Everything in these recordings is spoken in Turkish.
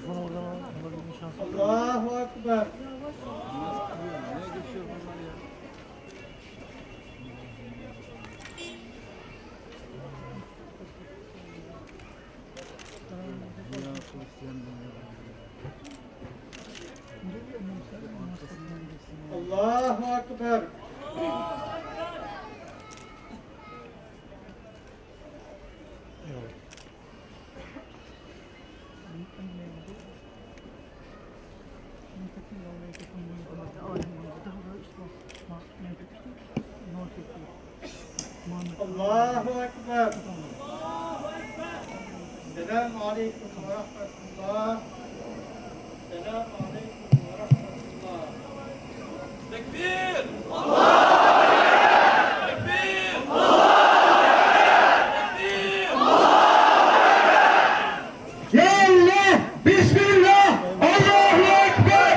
Allahu Ekber. Allahu Ekber. Allahu Ekber. Selamun Aleyküm ve Rahmetullah. Selamun Aleyküm ve Rahmetullah. Tekbir! Allah! Tekbir! Allah! Tekbir! Ya Allah! Bismillah! Allahu Ekber!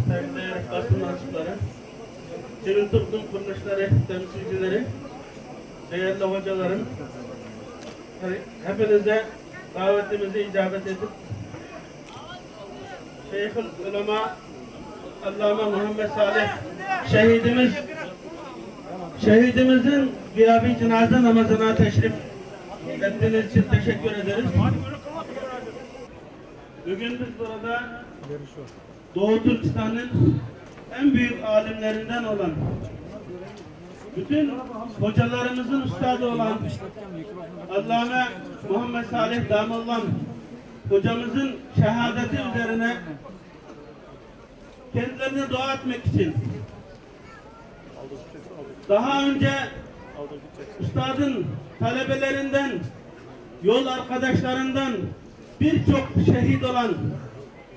Saygıdeğer basın mensupları, sivil toplum kuruluşları temsilcileri, değerli hocalarım, hepinize davetimizi icabet edip Şeyhül Ulema Allame Muhammed Salih şehidimizin gıyabi cenaze namazına teşrif ettiğiniz için teşekkür ederiz. Bugün biz burada Doğu Türkistan'ın en büyük alimlerinden olan, bütün hocalarımızın üstadı olan Allame Muhammed Salih Damallam hocamızın şehadeti üzerine kendilerine dua etmek için, daha önce üstadın talebelerinden, yol arkadaşlarından birçok şehit olan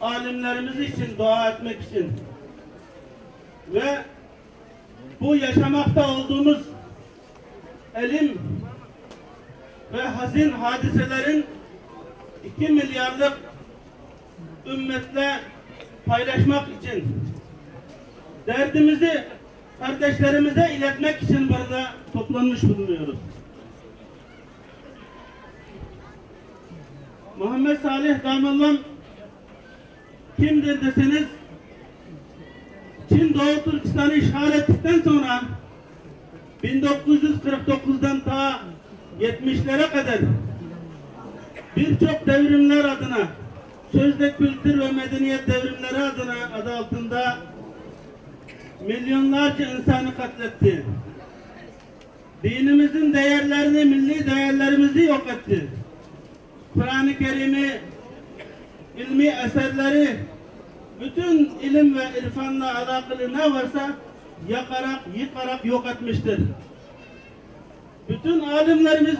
alimlerimiz için dua etmek için ve bu yaşamakta olduğumuz elim ve hazin hadiselerin 2 milyarlık ümmetle paylaşmak için, derdimizi kardeşlerimize iletmek için burada toplanmış bulunuyoruz. Muhammed Salih Damallam kimdir deseniz, Çin Doğu Türkistan'ı işgal ettikten sonra 1949'dan ta 70'lere kadar birçok devrimler adına, sözde kültür ve medeniyet devrimleri adına adı altında milyonlarca insanı katletti. Dinimizin değerlerini, milli değerlerimizi yok etti. Kur'an-ı Kerim'i, ilmi eserleri, bütün ilim ve irfanla alakalı ne varsa yakarak, yıkarak yok etmiştir. Bütün alimlerimiz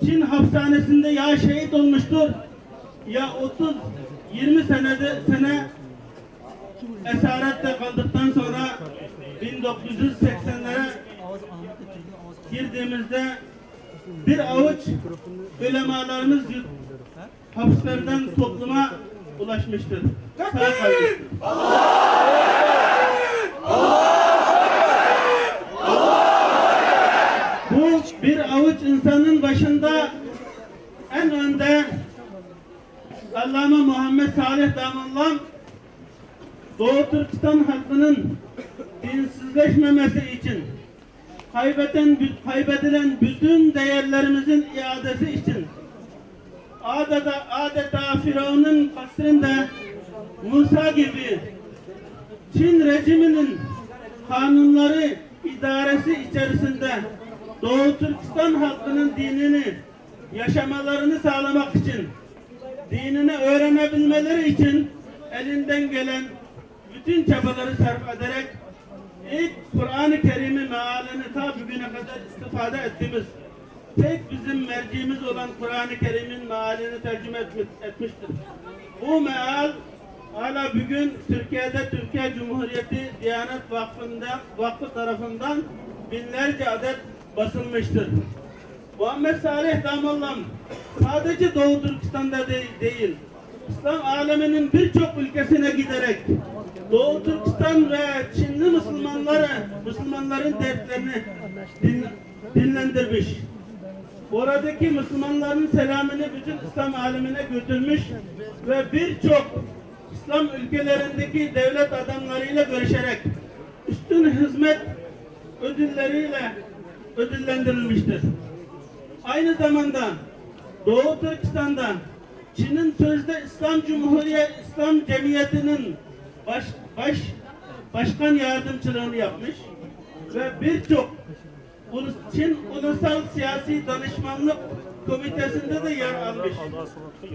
Çin hapishanesinde ya şehit olmuştur ya 30-20 sene esarette kaldıktan sonra 1980'lere girdiğimizde bir avuç ulemalarımız hapislerden topluma ulaşmıştır. Sağ kalmıştır. Bu bir avuç insanın başında en önde Allame Muhammed Salih Damallam Doğu Türkistan halkının dinsizleşmemesi için, kaybedilen bütün değerlerimizin iadesi için, adeta Firavun'un kasrında Musa gibi Çin rejiminin kanunları idaresi içerisinde Doğu Türkistan halkının dinini yaşamalarını sağlamak için, dinini öğrenebilmeleri için elinden gelen bütün çabaları sarf ederek ilk Kur'an-ı Kerim'i mealini ta bugüne kadar istifade ettiğimiz tek bizim merciğimiz olan Kur'an-ı Kerim'in mealini tercüme etmiştir. Bu meal hala bugün Türkiye'de Türkiye Cumhuriyeti Diyanet Vakfı tarafından binlerce adet basılmıştır. Muhammed Salih Damallam sadece Doğu Türkistan'da değil, İslam aleminin birçok ülkesine giderek Doğu Türkistan ve Çinli Müslümanların dertlerini dinlendirmiş. Oradaki Müslümanların selamını bütün İslam alemine götürmüş ve birçok İslam ülkelerindeki devlet adamlarıyla görüşerek üstün hizmet ödülleriyle ödüllendirilmiştir. Aynı zamanda Doğu Türkistan'da Çin'in sözde İslam Cemiyeti'nin başkan yardımcılığını yapmış ve birçok Çin Ulusal Siyasi Danışmanlık Komitesi'nde de yer almış.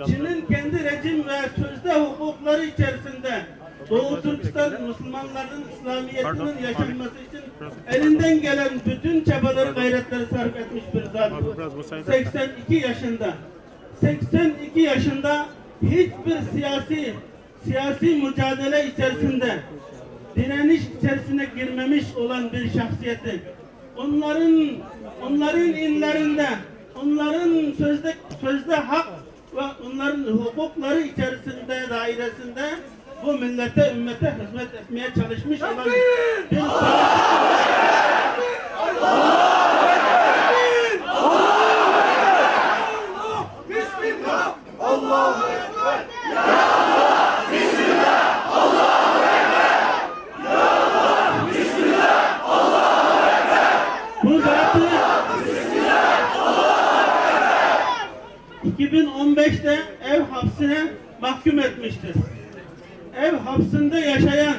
Çin'in kendi rejim ve sözde hukukları içerisinde Doğu Türkistan Müslümanların İslamiyetinin yaşanması için elinden gelen bütün çabaları, gayretleri sarf etmiş bir zat. 82 yaşında. 82 yaşında hiçbir siyasi mücadele içerisinde direniş içerisine girmemiş olan bir şahsiyeti. Onların inlerinde, onların sözde hak ve onların hukukları içerisinde, dairesinde bu millete, ümmete hizmet etmeye çalışmış olan bir bu zatı 2015'te ev hapsine mahkum etmiştir. Ev hapsinde yaşayan,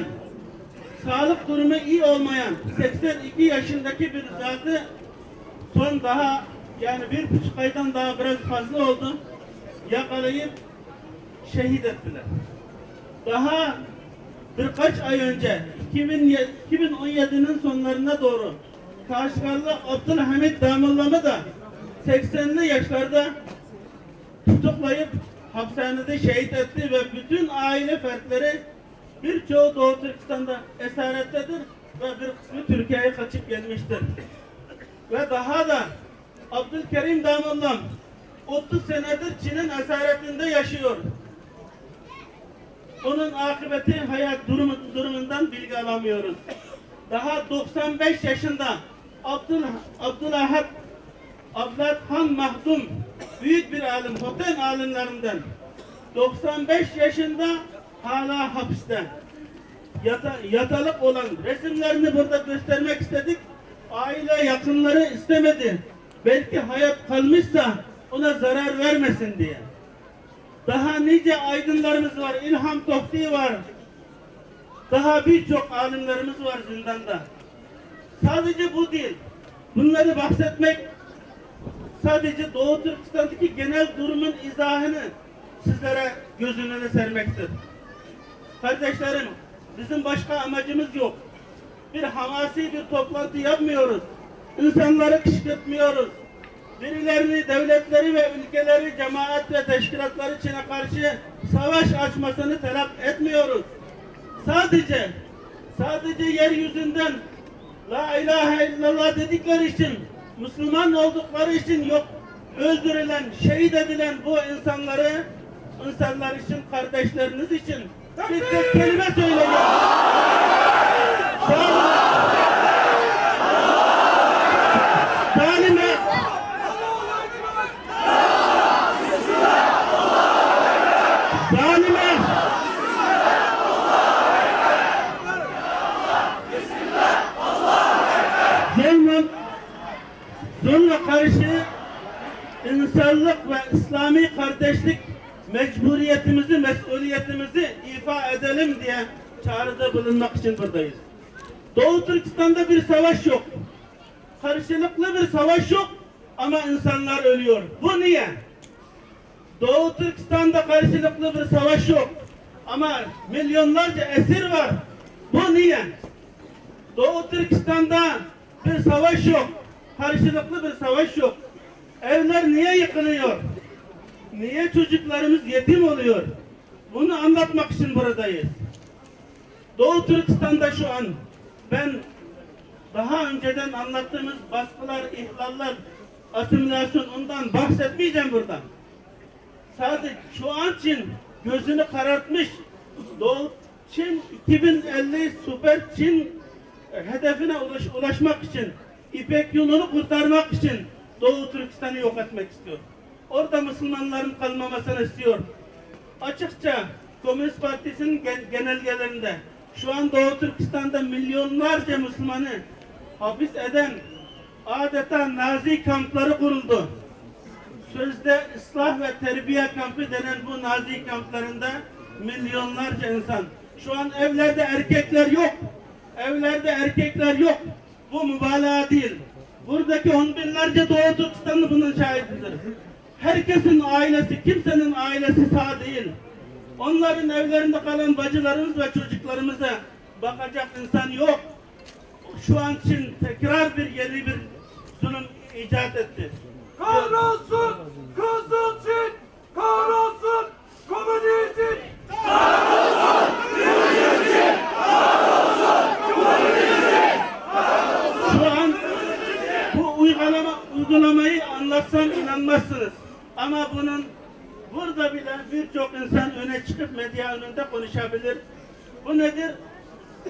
sağlık durumu iyi olmayan 82 yaşındaki bir zatı son daha yani 1,5 aydan daha biraz fazla oldu yakalayıp şehit ettiler. Daha birkaç ay önce 2017'nin sonlarına doğru Kaşgarlı Abdülhamit Damullam'ı da 80'li yaşlarda tutuklayıp hapishanede şehit etti ve bütün aile fertleri birçoğu Doğu Türkistan'da esarettedir ve bir kısmı Türkiye'ye kaçıp gelmiştir. Ve daha da Abdülkerim Damullam 30 senedir Çin'in esaretinde yaşıyor. Onun akıbeti hayat durumundan bilgi alamıyoruz. Daha 95 yaşında Abdülahad Han Mahdum büyük bir alim, Hoten alimlerinden 95 yaşında hala hapiste yatalık olan resimlerini burada göstermek istedik. Aile yakınları istemedi. Belki hayat kalmışsa ona zarar vermesin diye. Daha nice aydınlarımız var. İlham Tohti var. Daha birçok alimlerimiz var zindanda. Sadece bu değil. Bunları bahsetmek sadece Doğu Türkistan'daki genel durumun izahını sizlere göz önüne sermektir. Kardeşlerim, bizim başka amacımız yok. Bir hamasi bir toplantı yapmıyoruz. İnsanları kışkırtmıyoruz. Birilerini, devletleri ve ülkeleri, cemaat ve teşkilatları Çin'e karşı savaş açmasını talep etmiyoruz. Sadece yeryüzünden La ilahe illallah dedikleri için, Müslüman oldukları için yok öldürülen, şehit edilen bu insanlar için, kardeşleriniz için bir tek kelime söyleyin. Zulme karşı insanlık ve İslami kardeşlik mecburiyetimizi, mesuliyetimizi ifa edelim diye çağrıda bulunmak için buradayız. Doğu Türkistan'da bir savaş yok. Karşılıklı bir savaş yok ama insanlar ölüyor. Bu niye? Doğu Türkistan'da karşılıklı bir savaş yok ama milyonlarca esir var. Bu niye? Doğu Türkistan'da bir savaş yok. Karşılıklı bir savaş yok. Evler niye yıkılıyor? Niye çocuklarımız yetim oluyor? Bunu anlatmak için buradayız. Doğu Türkistan'da şu an ben daha önceden anlattığımız baskılar, ihlallar, asimilasyon ondan bahsetmeyeceğim burada. Sadece şu an Çin gözünü karartmış. Doğu Çin 2050 süper Çin hedefine ulaşmak için İpek yolunu kurtarmak için Doğu Türkistan'ı yok etmek istiyor. Orada Müslümanların kalmamasını istiyor. Açıkça Komünist Partisi'nin genelgelerinde şu an Doğu Türkistan'da milyonlarca Müslümanı hapis eden adeta Nazi kampları kuruldu. Sözde ıslah ve terbiye kampı denen bu Nazi kamplarında milyonlarca insan. Şu an evlerde erkekler yok. Evlerde erkekler yok. Bu mübalağa değil. Buradaki on binlerce Doğu Türkistanlı bunun şahididir. Herkesin ailesi, kimsenin ailesi sağ değil. Onların evlerinde kalan bacılarımız ve çocuklarımıza bakacak insan yok. Şu an için tekrar yeni bir zulüm icat etti. Kahrolsun Kızılçin, kahrolsun komünizm. Şu an bu uygulamayı anlatsam inanmazsınız. Ama bunun burada bile birçok insan öne çıkıp medya önünde konuşabilir. Bu nedir?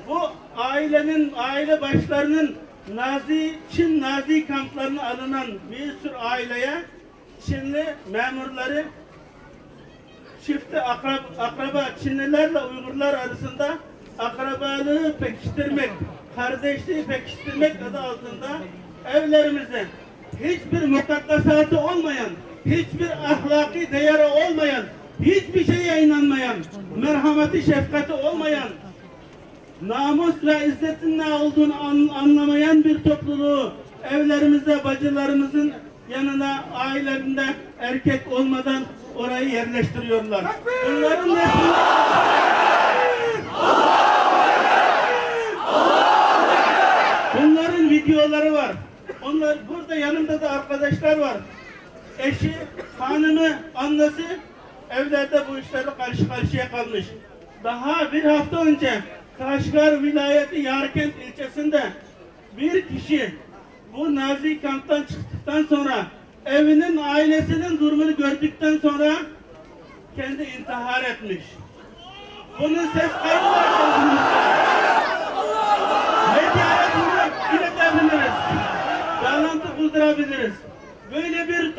Bu aile başlarının Çin Nazi kamplarına alınan bir sürü aileye Çinli memurları çifte akraba Çinlilerle Uygurlar arasında akrabalığı pekiştirmek, kardeşliği pekiştirmek adı altında evlerimize hiçbir mukaddesatı olmayan, hiçbir ahlaki değeri olmayan, hiçbir şeye inanmayan, merhameti, şefkati olmayan, namus ve izzetin ne olduğunu anlamayan bir topluluğu evlerimize, bacılarımızın yanına, ailelerinde erkek olmadan orayı yerleştiriyorlar. Bunların bunların videoları var. Onlar burada, yanımda da arkadaşlar var. Eşi, hanımı, annesi evlerde bu işlerle karşı karşıya kalmış. Daha bir hafta önce Kaşgar vilayeti Yarkent ilçesinde bir kişi bu Nazi kamptan çıktıktan sonra evinin ailesinin durumunu gördükten sonra kendi intihar etmiş. Bunun ses kaydı var. Medyaya bunu iletebiliriz. Bağlantı kurdurabiliriz. Böyle bir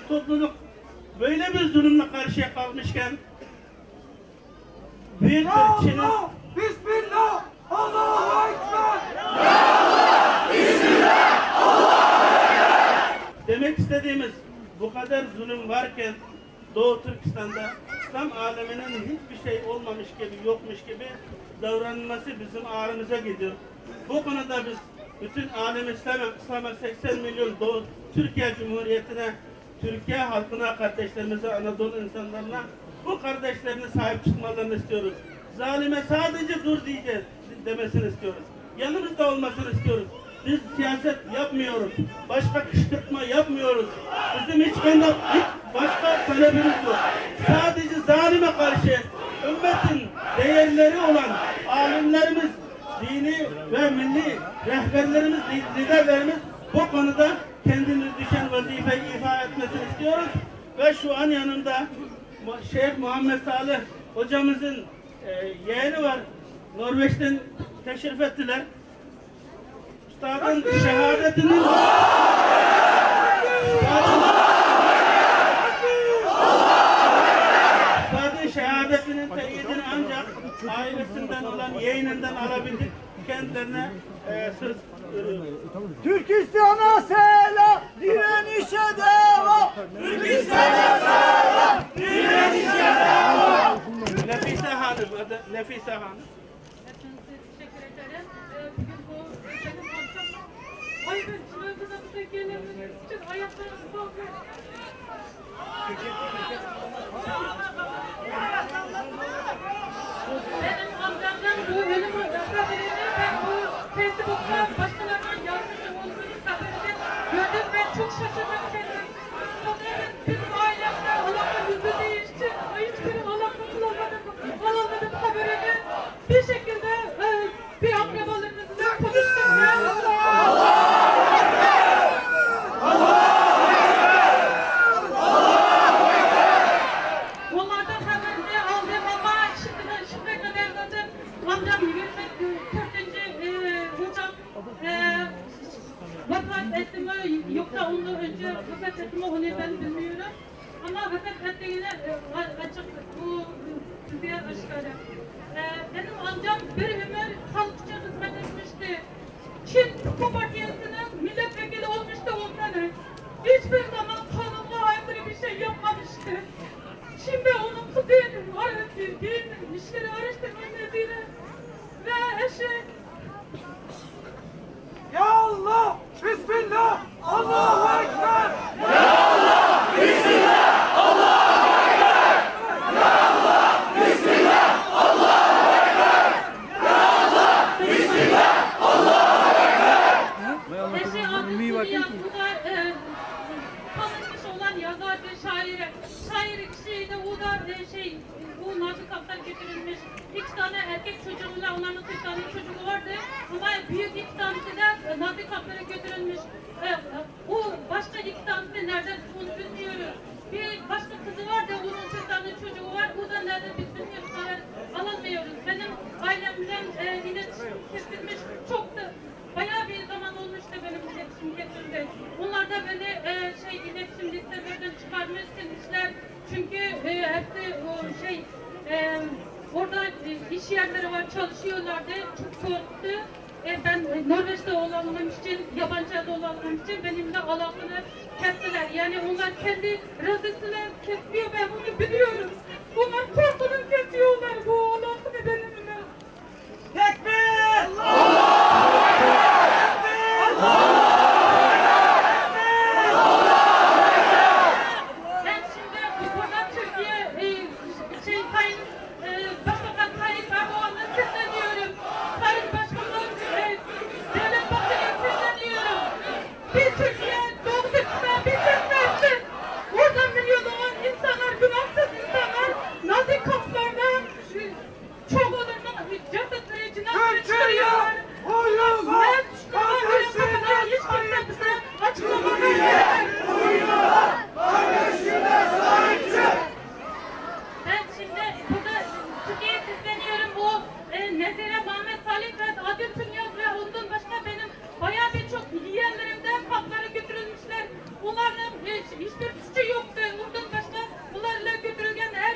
topluluk böyle bir zulümle karşıya kalmışken büyük bir Çin'in Bismillah, Allahu Ekber. demek istediğimiz bu kadar zulüm varken Doğu Türkistan'da İslam aleminin hiçbir şey olmamış gibi, yokmuş gibi davranılması bizim ağrımıza gidiyor. Bu konuda biz bütün alem İslam'a 80 milyon Doğu Türkiye Cumhuriyeti'ne, Türkiye halkına, kardeşlerimize, Anadolu insanlarına bu kardeşlerine sahip çıkmalarını istiyoruz. Zalime sadece dur diyeceğiz demesini istiyoruz. Yanımızda olmasını istiyoruz. Biz siyaset yapmıyoruz. Başka kışkırtma yapmıyoruz. Bizim hiç başka talebimiz yok. Sadece zalime karşı ümmetin değerleri olan alimlerimiz, dini ve milli rehberlerimiz, liderlerimiz bu konuda kendine düşen vazifeyi ifa etmesini istiyoruz. Ve şu an yanımda Şeyh Muhammed Salih hocamızın yeğeni var. Norveç'ten teşrif ettiler. Üstadın şehadetinin teyidini ancak ailesinden olan yeğeninden alabildik. Kendilerine söz veriyoruz. Türkistan'a selam, direnişe devam. Türkistan'a selam, direnişe devam. Nefise Hanım, adı Nefise Hanım. Hepinize teşekkür ederim. Bugün bu benim akşam ayrıntılığımıza gelemediğiniz için ayaklarınızı sağlıyorum. Benim amcamdan bu ölüm haberini ben bu Facebook'ta başkalarının yazdığı olduğunu haberini gördüm ve çok şaşırdım kendim. Sanırım bizim ailemde Allah'ın yüzü değişti. Hiçbiri Allah'ın kullanmadım haberini. Bir şekilde bir akrabalarınızla konuştum ve onlardan haberini aldım ama şimdiye kadar zaten amcam 24. hocam ettim onu ben bilmiyorum. Ama fakat yine açık bu size aşikare. Benim amcam bir ömür halkça hizmet etmişti. Çin Tıpa Partisi'nin milletvekili olmuştu 10 sene. Hiçbir zaman kanunla aykırı bir şey yapmamıştı. Şimdi onun kızının din işleri araştırma nedeniyle ve eşi Ya Allah! Bismillah! Allahu Ekber! eşi adını yazdılar. Tanınmış olan yazar ve şairi. Şair kişi de o da bu Nazi kamptan götürülmüş. 2 tane erkek çocuğuyla onların 2 tane çocuğu vardı. Ama büyük 2 tanesi de Nazi kamplara götürülmüş. O başka 2 tanesi nerede onu bilmiyoruz. Bir başka kızı var da onun 1 tane çocuğu var. O da nerede biz bilmiyoruz. Alamıyoruz. Benim ailemden iletişim kesilmiş. Çok da bayağı bir zaman olmuştu benim iletişim kesildi. Onlar da beni iletişim listelerden çıkarmış silmişler. Çünkü hepsi orada iş yerleri var, çalışıyorlardı. Çok korktu. Ben Norveç'te olanım için, yabancı olanım için benimle alakamı kestiler. Yani onlar kendi razısını kesiyor, ben bunu biliyorum. Onlar korkudan kesiyorlar bu alakamı benimle. Tekbir! Ben şimdi burada Türkiye Sayın Başbakan Tayyip Erdoğan'la sesleniyorum. Sayın Başbakan Devlet Bahçeli'ye sesleniyorum. Bir Türkiye Doğu Türkistan bir seslensin. Orada milyonlar insanlar, günahsız insanlar Nazi kamplarına çok olurlu cesetleri cinayetleri çıkarıyorlar. Ne suçlama hiç kimse bize açıklama vermiyor. Ben şimdi burada Türkiye'ye sesleniyorum. Bu Nezire, Mehmet Salih ve Adil Tünyaz ve ondan başka benim bayağı birçok yeğenlerimden kamplara götürülmüşler. Onların hiçbir suçu yoktu. Ondan başka bunlarla götürülen her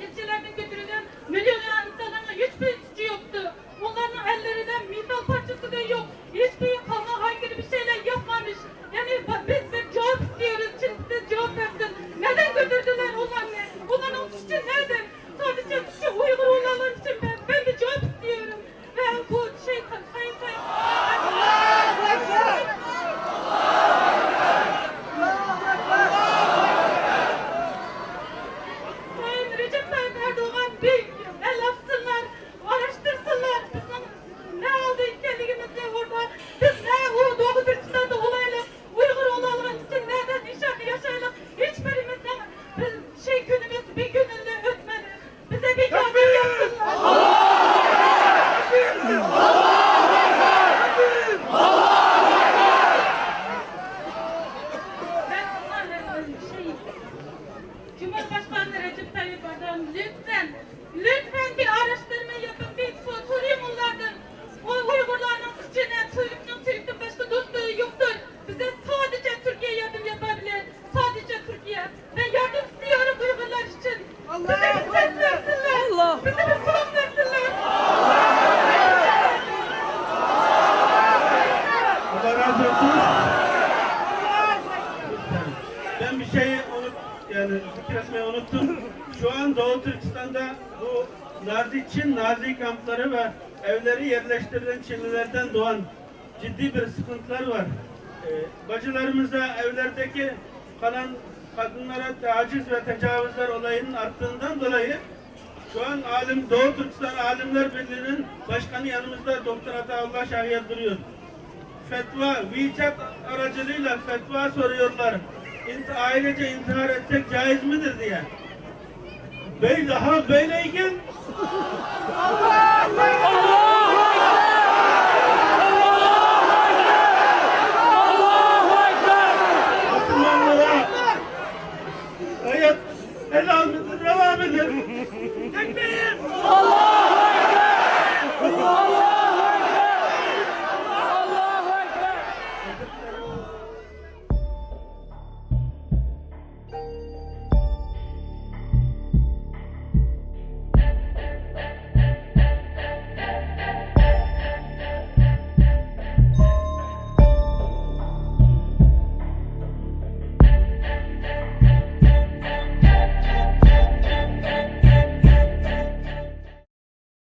ilçelerden götürülen milyonlar insanların hiçbir suçu yoktu. Onların ellerinden metal parçası da yok. Hiçbir kanuna aykırı bir şeyler yapmamış. Yani biz bir cevap istiyoruz. Şimdi siz cevap versin. Neden götürdüler onları? Onların suçu nerede? Sadece suçu Uygur olanlar için ben bir cevap istiyorum. Ve bu Sayın Sayın Recep Tayyip Erdoğan bir el atsınlar, araştırsınlar. Bizim ne oldu ülkeliğimizde orada? Biz ne o Doğu Türkistan'da olayla Uygur olanlar için nereden yaşayalım? Hiçbirimizden günümüz bir gününde ötmedi. Bize bir yardım yapsınlar. Cumhurbaşkanı Recep Tayyip Erdoğan lütfen bir araştırma yapın, bir sorayım onlardan. O Uygurların suçu ne? Türk'ün başka dostluğu yoktur. Bize sadece Türkiye yardım yapabilir. Sadece Türkiye. Ben yardım istiyorum Uygurlar için. Bize bir ses versinler. Bize bir son versinler. Allah razı olsun. Ben bir şeyi zikir etmeyi unuttum. Şu an Doğu Türkistan'da bu Nazi kampları ve evleri yerleştirilen Çinlilerden doğan ciddi bir sıkıntılar var. Bacılarımıza evlerdeki kalan kadınlara taciz ve tecavüzler olayının arttığından dolayı şu an Doğu Türkistan Alimler Birliği'nin başkanı yanımızda Doktor Ataullah Şahiyer duruyor. WeChat aracılığıyla fetva soruyorlar. Ailece intihar etsek caiz midir diye. Daha böyleyken Müslümanlara hayat helal midir, reva midir? Tekbir! Allah!